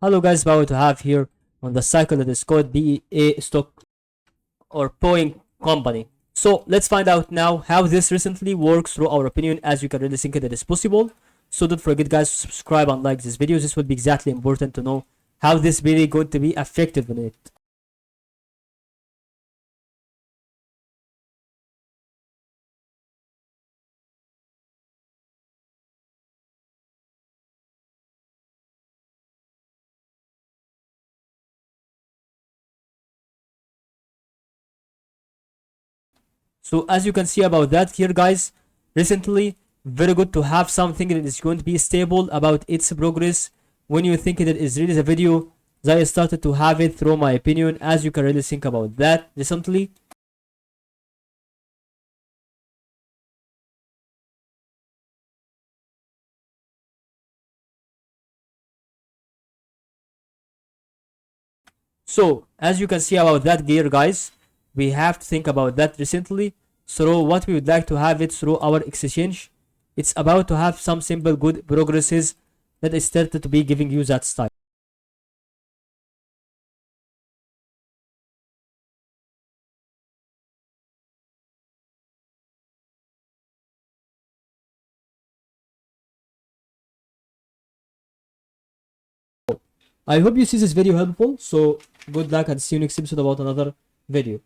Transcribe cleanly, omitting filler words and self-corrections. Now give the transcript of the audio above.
Hello guys, about to have here on the cycle that is called BEA stock or Boeing company. So let's find out now how this recently works through our opinion, as you can really think that it is possible. So don't forget guys to subscribe and like this video. This will be exactly important to know how this really going to be effective in it. So as you can see about that here guys, recently very good to have something that is going to be stable about its progress. When you think that is really the video that I started to have it through my opinion, as you can really think about that recently. So as you can see about that gear guys, we have to think about that recently. So what we would like to have it through our exchange, it's about to have some simple good progresses that is started to be giving you that style. I hope you see this video helpful. So good luck and see you next episode about another video.